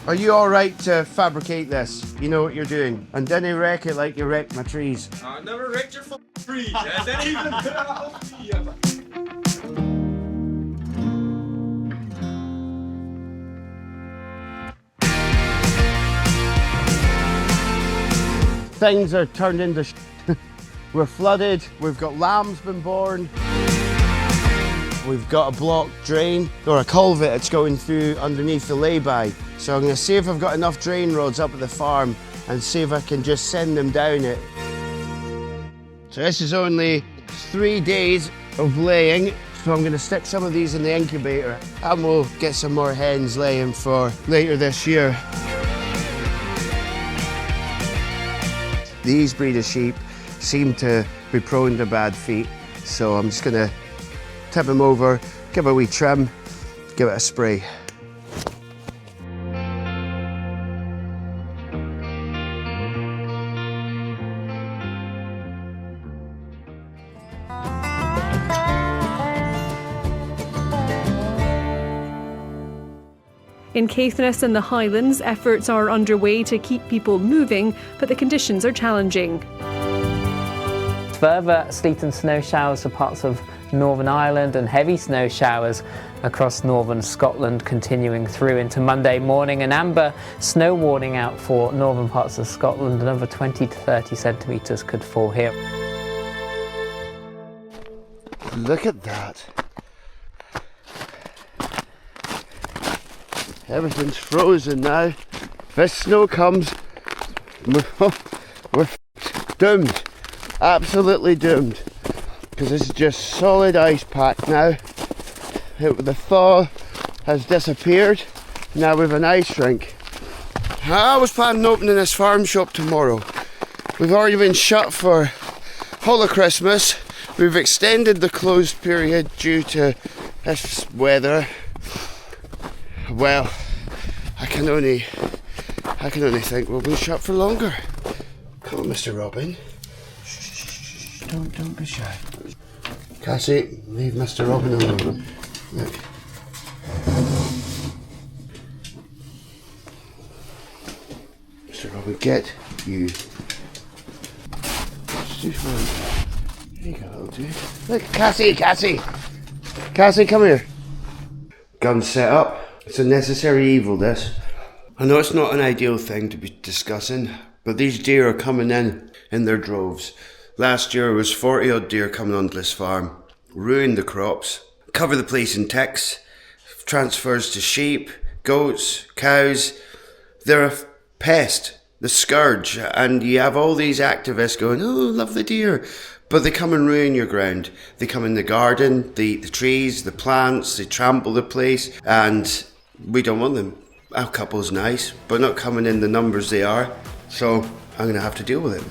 Are you alright to fabricate this? You know what you're doing. And didn't wreck it like you wrecked my trees. I never wrecked your trees. I didn't even help me. Things are turned into We're flooded, we've got lambs been born. We've got a blocked drain, or a culvert that's going through underneath the lay-by. So I'm going to see if I've got enough drain rods up at the farm and see if I can just send them down it. So this is only 3 days of laying, so I'm going to stick some of these in the incubator and we'll get some more hens laying for later this year. These breed of sheep seem to be prone to bad feet, so I'm just going to tip them over, give it a wee trim, give it a spray. In Caithness and the Highlands, efforts are underway to keep people moving, but the conditions are challenging. Further sleet and snow showers for parts of Northern Ireland and heavy snow showers across northern Scotland continuing through into Monday morning. An amber snow warning out for northern parts of Scotland. Another 20 to 30 centimetres could fall here. Look at that. Everything's frozen now. If this snow comes, we're doomed. Absolutely doomed. Because this is just solid ice pack now. The thaw has disappeared. Now we've an ice rink. I was planning on opening this farm shop tomorrow. We've already been shut for whole of Christmas. We've extended the closed period due to this weather. Well, I can only think we'll be shut for longer. Come on, Mr. Robin. Shh, don't be shy. Cassie, leave Mr. Robin alone. Look. Mr. Robin, get you. There you go, little dude. Look, Cassie! Cassie, come here. Gun set up. It's a necessary evil, this. I know it's not an ideal thing to be discussing, but these deer are coming in their droves. Last year was 40 odd deer coming onto this farm, ruined the crops, cover the place in ticks, transfers to sheep, goats, cows. They're a pest, the scourge, and you have all these activists going, oh, love the deer. But they come and ruin your ground. They come in the garden, they eat the trees, the plants, they trample the place, and we don't want them. A couple's nice, but not coming in the numbers they are, so I'm going to have to deal with it.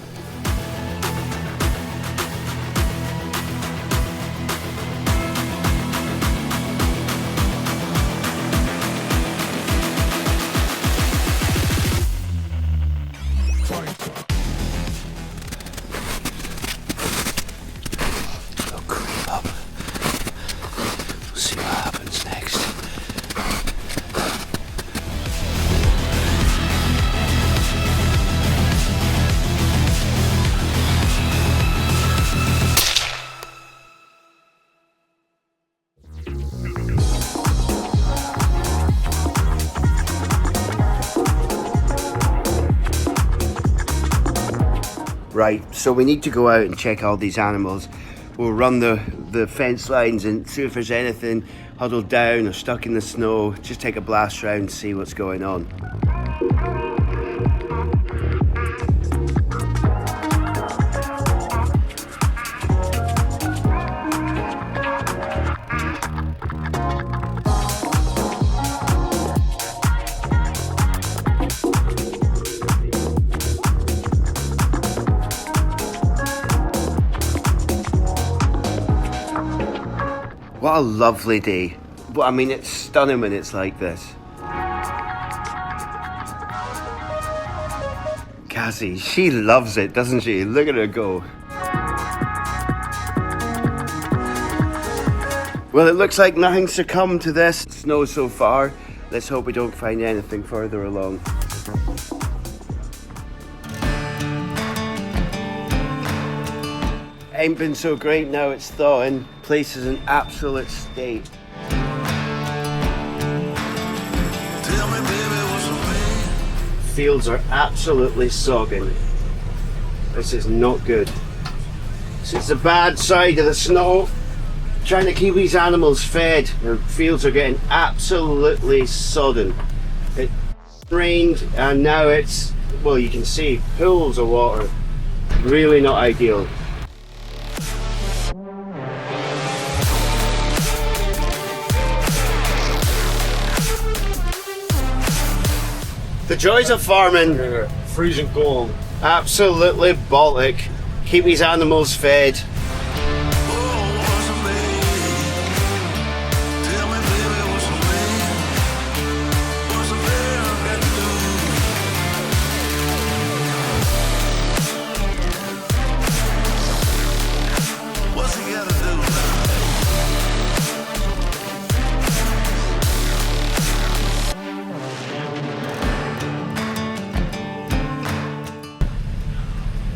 I'll creep up. We'll see what happens next. Right, so we need to go out and check all these animals. We'll run the fence lines and see if there's anything huddled down or stuck in the snow. Just take a blast round and see what's going on. What a lovely day. Well, I mean, it's stunning when it's like this. Cassie, she loves it, doesn't she? Look at her go. Well, it looks like nothing succumbed to this snow so far. let's hope we don't find anything further along. Ain't been so great now it's thawing. Place is in absolute state. Fields are absolutely sogging. This is not good. This is the bad side of the snow. Trying to keep these animals fed. The fields are getting absolutely sodden. It rained and now it's, well, you can see pools of water. Really not ideal. The joys of farming. Freezing cold. Absolutely Baltic. Keep these animals fed.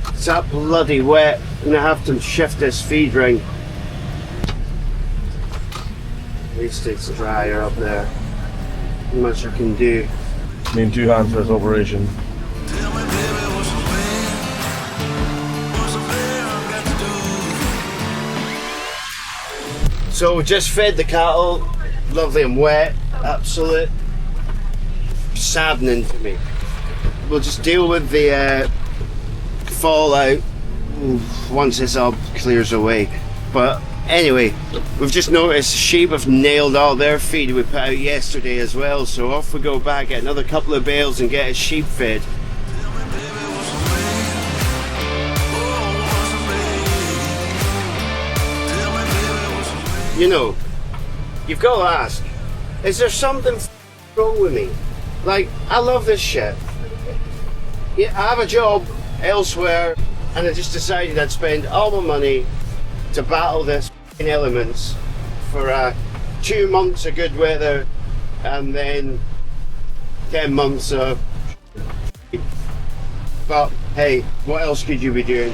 It's that bloody wet. I'm gonna have to shift this feed ring. At least it's drier up there. Not much I can do. I mean, 2 hands for this operation. So we just fed the cattle. Lovely and wet. Absolute saddening for me. We'll just deal with the fallout once this all clears away. But anyway, we've just noticed sheep have nailed all their feed we put out yesterday as well, so off we go back, get another couple of bales and get a sheep fed. You know, you've got to ask, is there something wrong with me? Like, I love this shit. Yeah, I have a job elsewhere and I just decided I'd spend all my money to battle this elements for 2 months of good weather and then 10 months of but hey, what else could you be doing?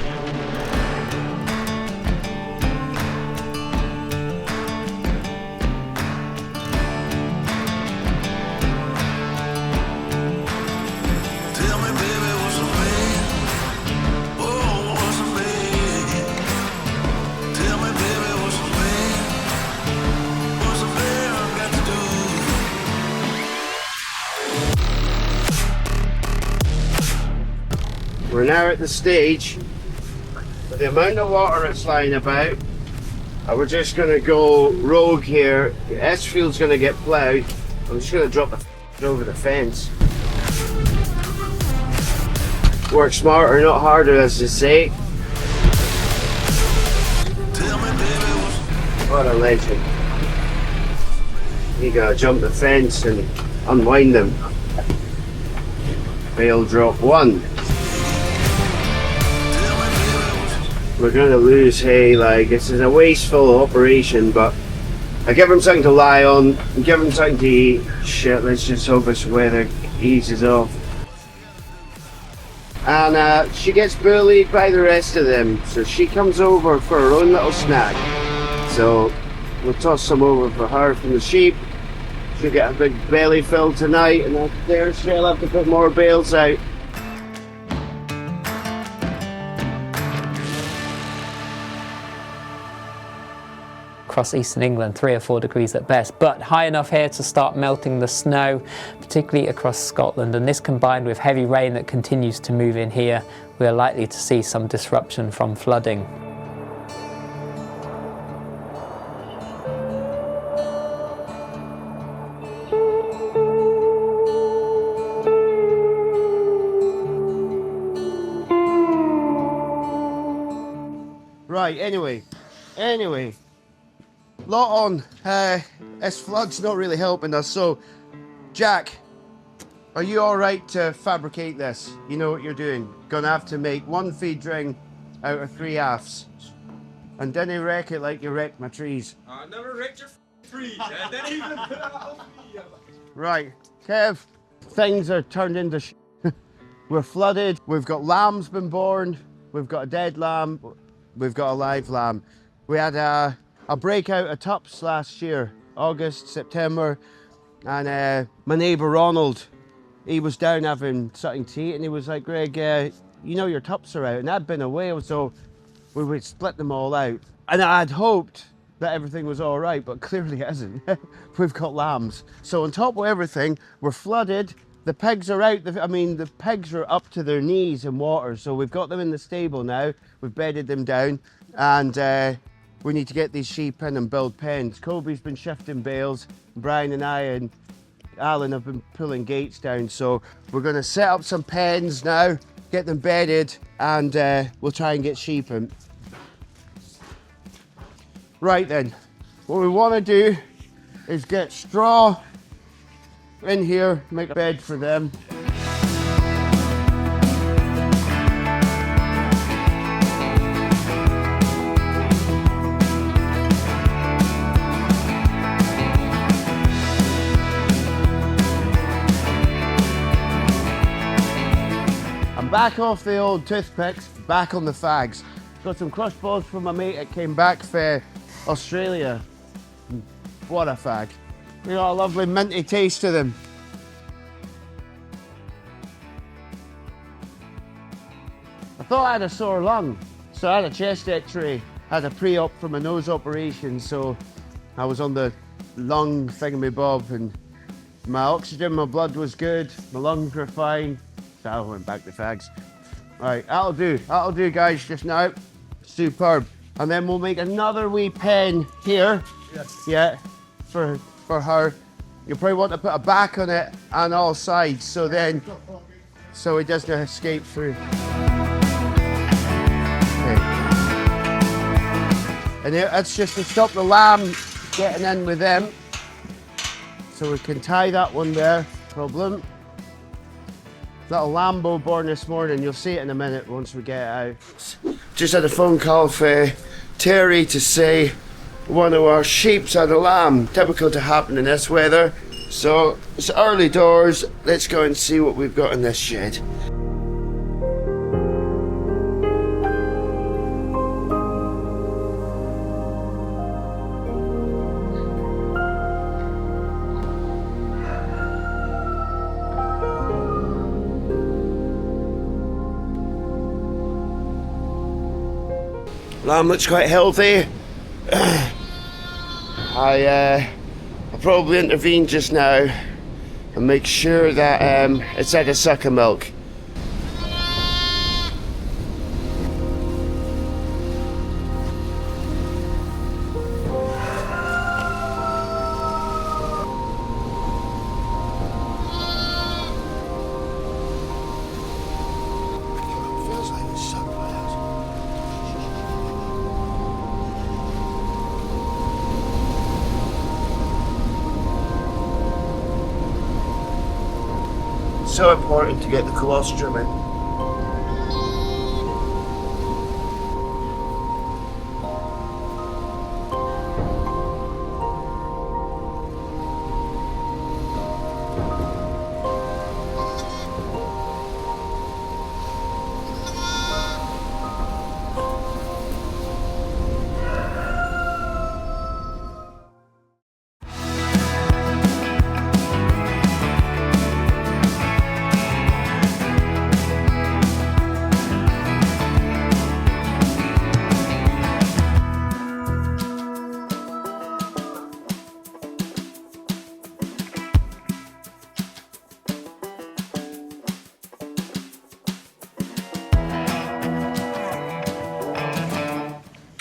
We're now at the stage with the amount of water that's lying about, we're just going to go rogue here. The S field's going to get ploughed. I'm just going to drop the over the fence. Work smarter, not harder, as they say. What a legend. You gotta jump the fence and unwind them. Bale drop 1. We're going to lose hay. Like, this is a wasteful operation, but I give them something to lie on, give them something to eat. Shit, let's just hope this weather eases off. And she gets bullied by the rest of them, so she comes over for her own little snack. So we'll toss some over for her from the sheep. She'll get a big belly fill tonight, and up there she'll have to put more bales out. Across eastern England, 3 or 4 degrees at best, but high enough here to start melting the snow, particularly across Scotland, and this combined with heavy rain that continues to move in here, we are likely to see some disruption from flooding. Right, anyway, lot on. This flood's not really helping us, so Jack, are you alright to fabricate this? You know what you're doing. Gonna have to make 1 feed ring out of 3 halves. And didn't wreck it like you wrecked my trees. I never wrecked your trees. I didn't even put it out. Right, Kev, things are turned into We're flooded, we've got lambs been born, we've got a dead lamb, we've got a live lamb. We had a breakout of tups last year, August, September, and my neighbour Ronald, he was down having something to eat and he was like, Greg, you know your tups are out, and I'd been away, so we would split them all out. And I'd hoped that everything was all right, but clearly it isn't. We've got lambs. So on top of everything, we're flooded. The pigs are out. The pigs are up to their knees in water. So we've got them in the stable now. We've bedded them down, and we need to get these sheep in and build pens. Kobe's been shifting bales. Brian and I and Alan have been pulling gates down. So we're going to set up some pens now, get them bedded, and we'll try and get sheep in. Right then, what we want to do is get straw in here, make a bed for them. I'm back off the old toothpicks, back on the fags. Got some crossbows from my mate that came back for Australia. What a fag. They got a lovely minty taste to them. I thought I had a sore lung, so I had a chest x-ray. I had a pre-op from a nose operation, so I was on the lung thingamabob, and my oxygen, my blood was good, my lungs were fine, so I went back to fags. Right, that'll do guys just now. Superb. And then we'll make another wee pen here. Yes. Yeah, for her. You'll probably want to put a back on it on all sides, so it doesn't escape through. Okay. And that's just to stop the lamb getting in with them. So we can tie that one there, problem. Little Lambo born this morning, you'll see it in a minute once we get it out. Just had a phone call for Terry to say one of our sheep's had a lamb, typical to happen in this weather. So it's early doors, let's go and see what we've got in this shed. Lamb looks quite healthy. I probably intervene just now and make sure that it's had a suck of milk. So important to get the colostrum in.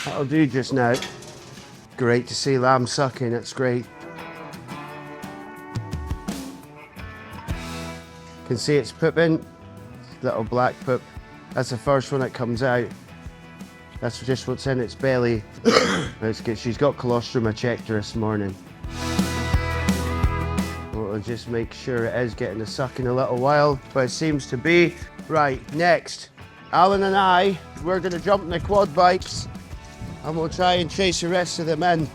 That'll do just now. Great to see lamb sucking, it's great. Can see it's pooping, little black poop. That's the first one that comes out. That's just what's in its belly. She's got colostrum, I checked her this morning. We'll just make sure it is getting a suck in a little while, but it seems to be. Right, next, Alan and I, we're gonna jump in the quad bikes and we'll try and chase the rest of them in.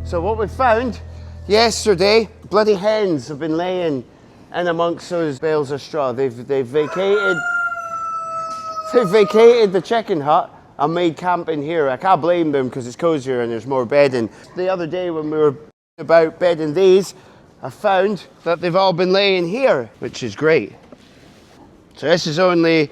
So what we found yesterday, bloody hens have been laying in amongst those bales of straw. They've vacated the chicken hut and made camp in here. I can't blame them because it's cozier and there's more bedding. The other day when we were about bedding these, I found that they've all been laying here, which is great. So this is only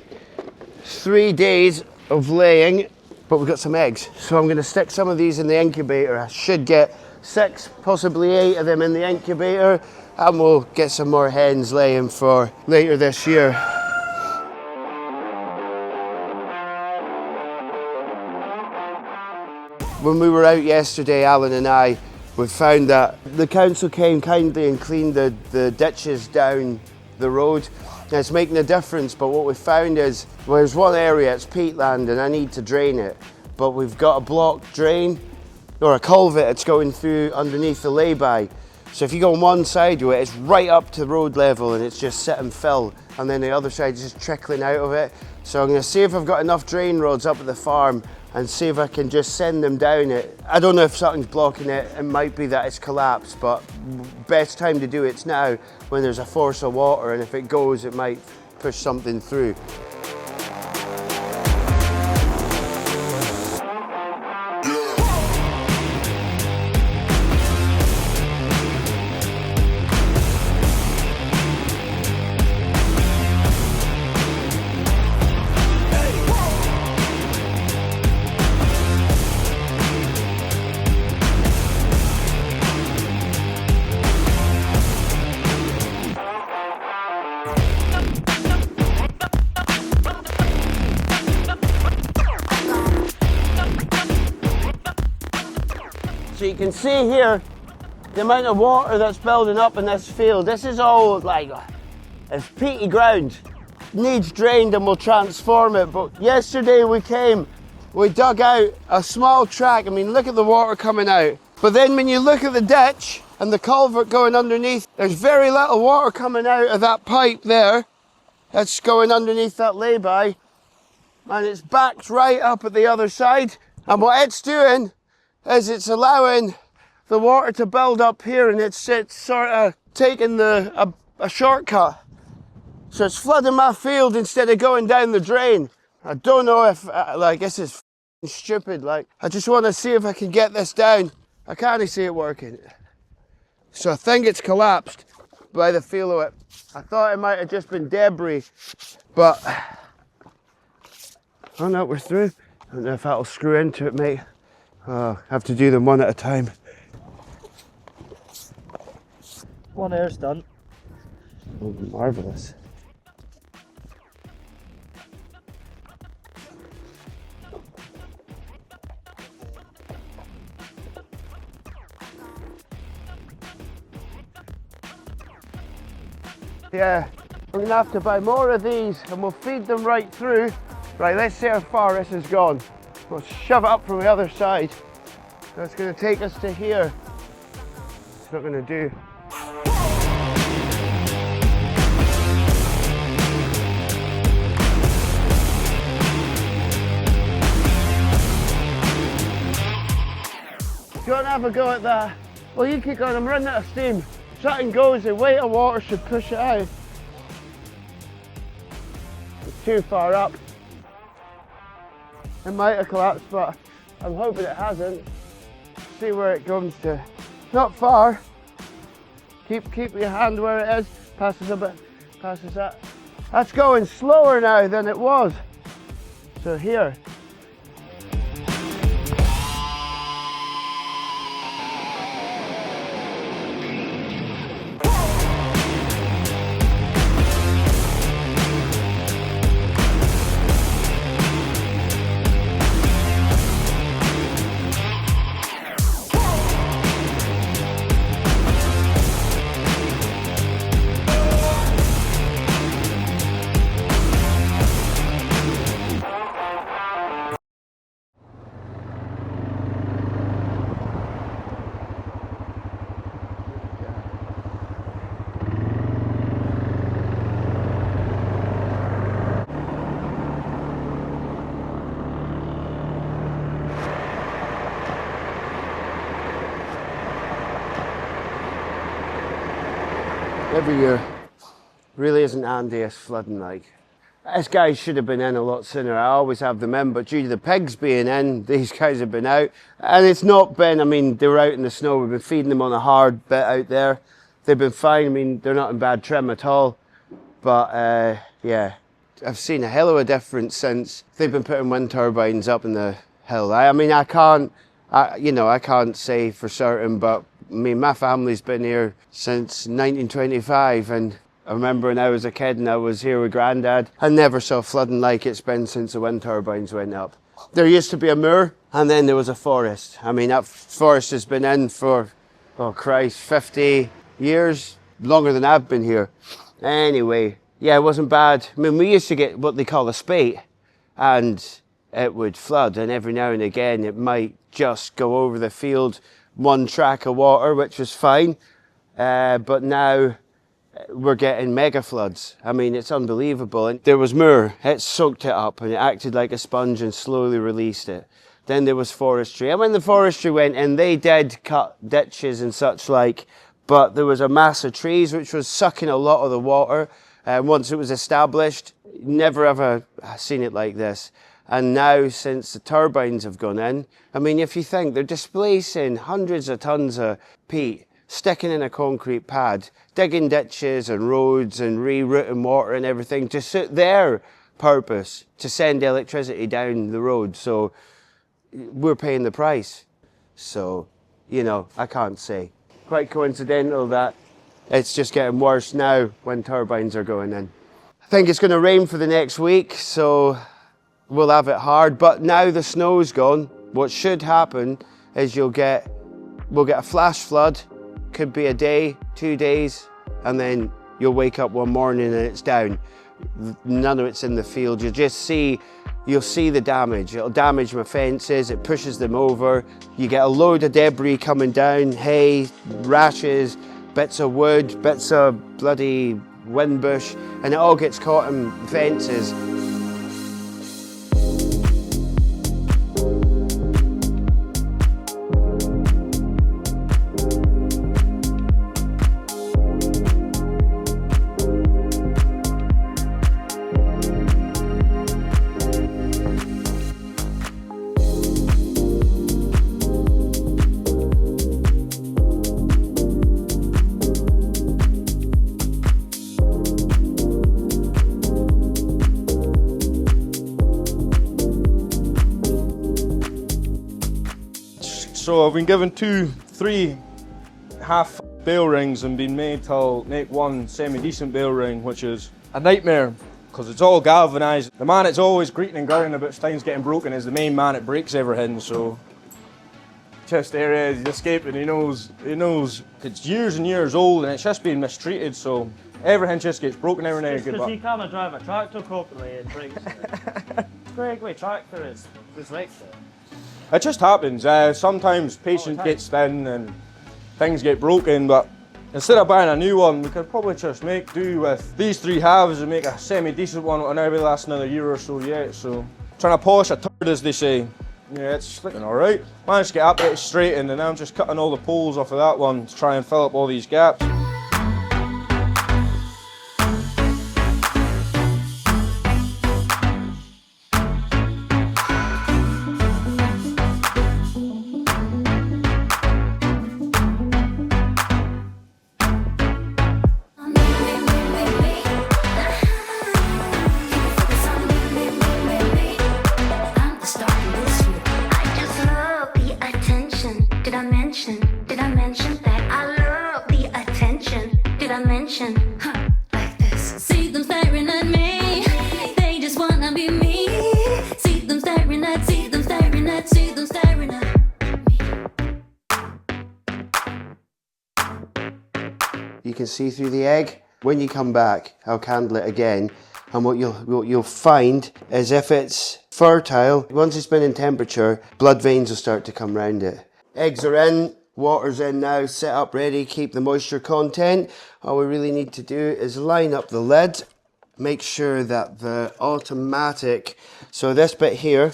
3 days of laying, but we've got some eggs. So I'm going to stick some of these in the incubator. I should get 6, possibly 8 of them in the incubator, and we'll get some more hens laying for later this year. When we were out yesterday, Alan and I, we found that the council came kindly and cleaned the ditches down the road. Now, it's making a difference, but what we found is, well, there's one area, it's peatland, and I need to drain it, but we've got a blocked drain, or a culvert that's going through underneath the lay-by. So if you go on one side of it, it's right up to road level and it's just sit and fill, and then the other side is just trickling out of it. So I'm going to see if I've got enough drain rods up at the farm and see if I can just send them down it. I don't know if something's blocking it. It might be that it's collapsed, but best time to do it's now when there's a force of water, and if it goes, it might push something through. So you can see here the amount of water that's building up in this field. This is all like, it's peaty ground. Needs drained and we'll transform it. But yesterday we dug out a small track. I mean, look at the water coming out. But then when you look at the ditch and the culvert going underneath, there's very little water coming out of that pipe there. That's going underneath that lay-by. And it's backed right up at the other side. And what it's doing is it's allowing the water to build up here, and it's sort of taking a shortcut. So it's flooding my field instead of going down the drain. I don't know if, this is stupid. I just want to see if I can get this down. I can't see it working. So I think it's collapsed by the feel of it. I thought it might have just been debris, but oh no, we're through. I don't know if that'll screw into it, mate. I have to do them one at a time. One air's done. Oh, marvellous. Yeah, we're going to have to buy more of these and we'll feed them right through. Right, let's see how far this has gone. We'll shove it up from the other side. That's going to take us to here. It's not going to do. Do you want to have a go at that? Well, you keep going, I'm running out of steam. Something goes, the weight of water should push it out. It's too far up. It might have collapsed, but I'm hoping it hasn't. See where it comes to. Not far. Keep your hand where it is. Passes a bit. Passes that. That's going slower now than it was. So here. every year. Really isn't handy as flooding like. This guy should have been in a lot sooner. I always have them in, but due to the pigs being in, these guys have been out. And it's not been, I mean, they were out in the snow. We've been feeding them on a hard bit out there. They've been fine. I mean, they're not in bad trim at all. But yeah, I've seen a hell of a difference since they've been putting wind turbines up in the hill. I mean, I can't say for certain, but I mean, my family's been here since 1925, and I remember when I was a kid and I was here with Grandad, I never saw flooding like it's been since the wind turbines went up. There used to be a moor, and then there was a forest. I mean, that forest has been in for, oh Christ, 50 years, longer than I've been here. Anyway, yeah, it wasn't bad. I mean, we used to get what they call a spate, and it would flood, and every now and again it might just go over the field, one track of water, which was fine. But now we're getting mega floods. I mean, it's unbelievable. And there was moor, it soaked it up and it acted like a sponge and slowly released it. Then there was forestry. And when the forestry went in, they did cut ditches and such like, but there was a mass of trees which was sucking a lot of the water. And once it was established, never ever seen it like this. And now, since the turbines have gone in, I mean, if you think they're displacing hundreds of tons of peat, sticking in a concrete pad, digging ditches and roads and rerouting water and everything to suit their purpose, to send electricity down the road. So we're paying the price. So, you know, I can't say. Quite coincidental that it's just getting worse now when turbines are going in. I think it's going to rain for the next week, so we'll have it hard. But now the snow's gone, what should happen is we'll get a flash flood. Could be a day, 2 days, and then you'll wake up one morning and it's down. None of it's in the field. You'll see the damage. It'll damage my fences, it pushes them over. You get a load of debris coming down, hay, rashes, bits of wood, bits of bloody wind bush, and it all gets caught in fences. So I've been given 3 half bale rings and been made to make one semi-decent bale ring, which is a nightmare because it's all galvanised. The man that's always greeting and growling about times getting broken is the main man that breaks everything. So chest area is escaping. He knows it's years and years old and it's just been mistreated. So everything just gets broken every now and again. Because he can't drive a tractor properly and breaks it. Great way tractor is like that. It just happens. Sometimes patience gets thin and things get broken, but instead of buying a new one, we could probably just make do with these 3 halves and make a semi-decent one that'll now be last another year or so yet. So trying to polish a turd, as they say. Yeah, it's looking alright. Managed to get up it straightened and now I'm just cutting all the poles off of that one to try and fill up all these gaps. Like this. See them staring at me. They just wanna be me. See them staring at, see them staring at, see them staring at me. You can see through the egg. When you come back, I'll candle it again. And what you'll find is if it's fertile, once it's been in temperature, blood veins will start to come round it. Eggs are in. Water's in now, set up ready, keep the moisture content. All we really need to do is line up the lid, make sure that the automatic, so this bit here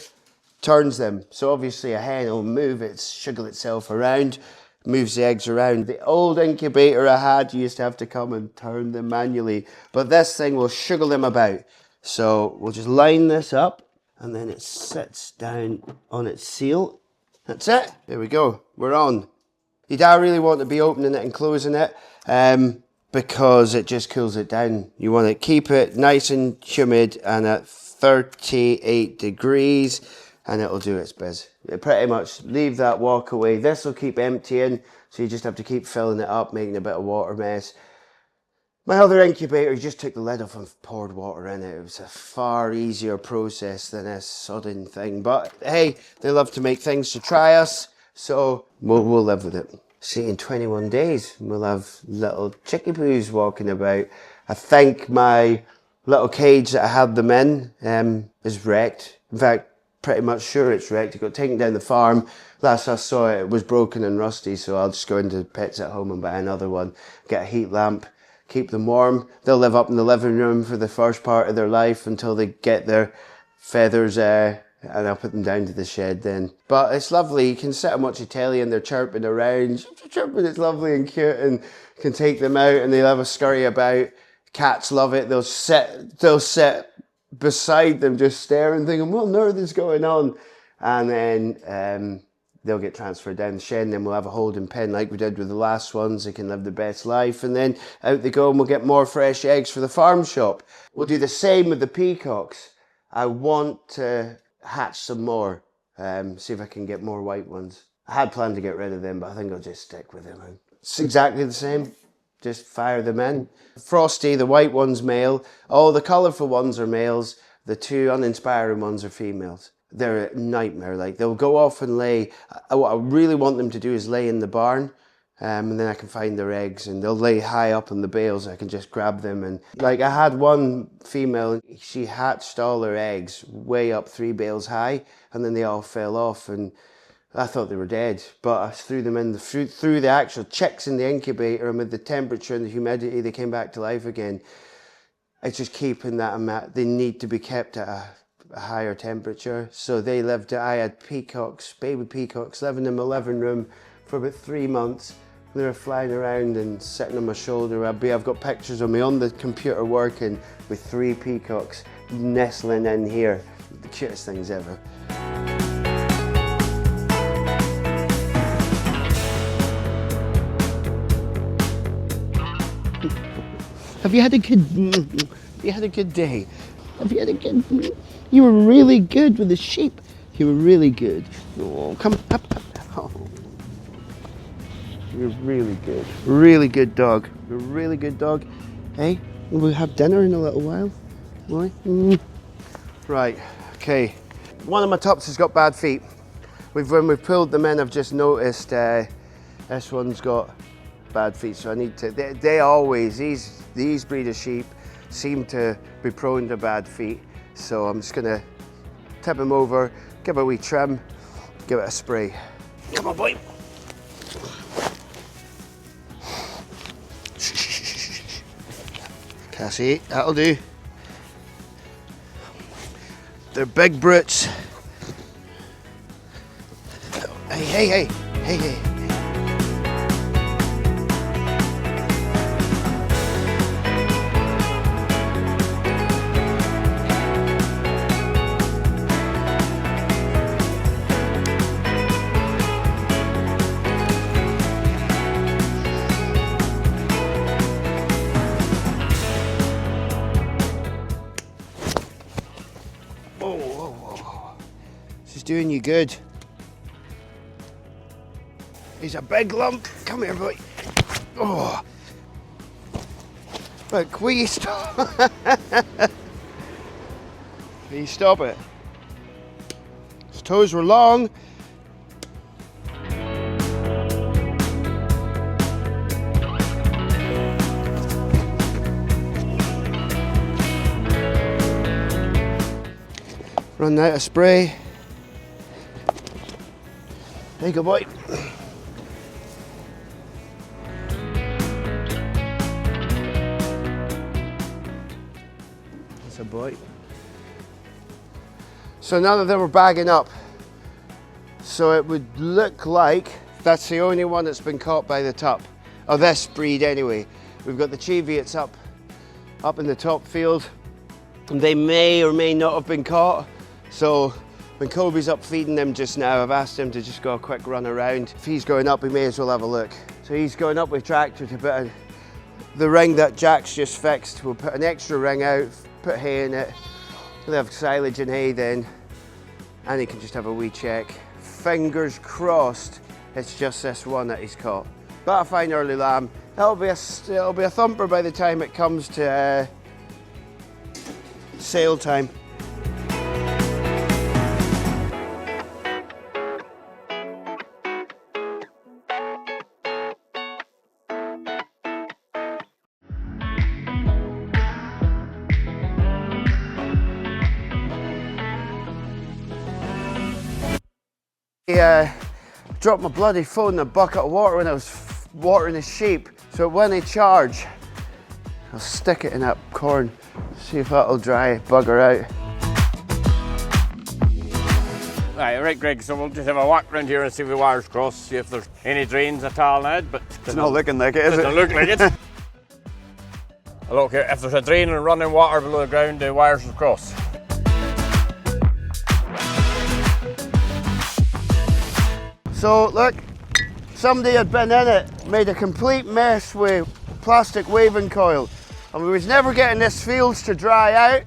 turns them. So obviously a hen will move its, shuggle itself around. moves the eggs around. The old incubator I had, you used to have to come and turn them manually, but this thing will sugar them about. So we'll just line this up, and then it sits down on its seal. That's it. There we go. We're on. You don't really want to be opening it and closing it because it just cools it down. You want to keep it nice and humid and at 38 degrees, and it'll do its biz. You pretty much leave that, walk away. This will keep emptying, so you just have to keep filling it up, making a bit of water mess. My other incubator, you just took the lid off and poured water in it. It was a far easier process than this sodden thing. But hey, they love to make things to try us, so we'll live with it. See, in 21 days, we'll have little chickapoos walking about. I think my little cage that I had them in is wrecked. In fact, pretty much sure it's wrecked. It got taken down the farm. Last I saw it, it was broken and rusty, so I'll just go into Pets at Home and buy another one. Get a heat lamp, keep them warm. They'll live up in the living room for the first part of their life until they get their feathers, and I'll put them down to the shed then. But it's lovely. You can sit and watch a telly and they're chirping around. Chirping, it's lovely and cute, and you can take them out and they'll have a scurry about. Cats love it. They'll sit beside them just staring, thinking, what on earth is going on? And then they'll get transferred down the shed, and then we'll have a holding pen like we did with the last ones. They can live the best life, and then out they go, and we'll get more fresh eggs for the farm shop. We'll do the same with the peacocks. I want to hatch some more, see if I can get more white ones. I had planned to get rid of them, but I think I'll just stick with them. It's exactly the same. Just fire them in. Frosty, the white one's male. All the colourful ones are males. The two uninspiring ones are females. They're a nightmare. Like, they'll go off and lay. What I really want them to do is lay in the barn, and then I can find their eggs, and they'll lay high up on the bales. I can just grab them, and like, I had one female, she hatched all her eggs way up 3 bales high, and then they all fell off, and I thought they were dead, but I threw them in through the actual chicks in the incubator, and with the temperature and the humidity, they came back to life again. It's just keeping that amount. They need to be kept at a higher temperature. So they lived. I had peacocks, baby peacocks, living in my living room for about 3 months. They were flying around and sitting on my shoulder. I've got pictures of me on the computer working with 3 peacocks nestling in here. The cutest things ever. Have you had a good day? Have you had a good... You were really good with the sheep. You were really good. Oh, come up. Oh. You're really good. Really good dog. You're a really good dog. Hey, we'll have dinner in a little while. Right, okay. One of my tops has got bad feet. When we've pulled them in, I've just noticed this one's got bad feet, so I need to... They always, these breed of sheep seem to be prone to bad feet, so I'm just gonna tip him over, give it a wee trim, give it a spray. Come on, boy. Cassie, that'll do. They're big brutes. Hey. Whoa. This is doing you good. He's a big lump. Come here, boy. Oh. Look, will you stop? Will you stop it? His toes were long. Run out of spray. There you go, boy. That's a boy. So none of them were bagging up. So it would look like That's the only one that's been caught by the tup. Of this breed anyway. We've got the Cheviot's up in the top field. And they may or may not have been caught. So when Kobe's up feeding them just now, I've asked him to just go a quick run around. If he's going up, we may as well have a look. So he's going up with tractor to put the ring that Jack's just fixed. We'll put an extra ring out, put hay in it. We'll have silage and hay then, and he can just have a wee check. Fingers crossed it's just this one that he's caught. But a fine early lamb. It'll be a thumper by the time it comes to sale time. Dropped my bloody phone in a bucket of water when I was watering his sheep. So when they charge, I'll stick it in that corn, see if that'll dry, bugger out. Right, Greg, so we'll just have a walk around here and see if the wires cross, see if there's any drains at all now, but... It's not looking like it, is it? Doesn't look like it. Look, if there's a drain and running water below the ground, the wires will cross. So look, somebody had been in it, made a complete mess with plastic waving coil, and we was never getting this fields to dry out.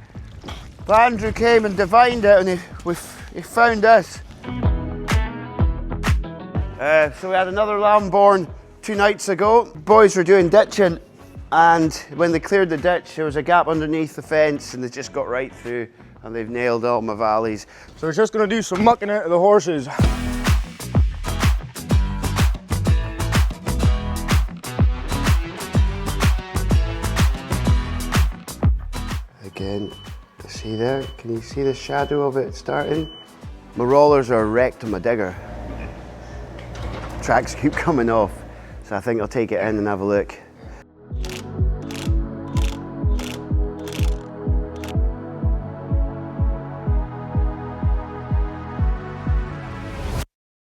But Andrew came and divined it, and he found this. So we had another lamb born 2 nights ago. Boys were doing ditching, and when they cleared the ditch, there was a gap underneath the fence, and they just got right through, and they've nailed all my valleys. So we're just going to do some mucking out of the horses. Again, see there? Can you see the shadow of it starting? My rollers are wrecked on my digger. Tracks keep coming off, so I think I'll take it in and have a look.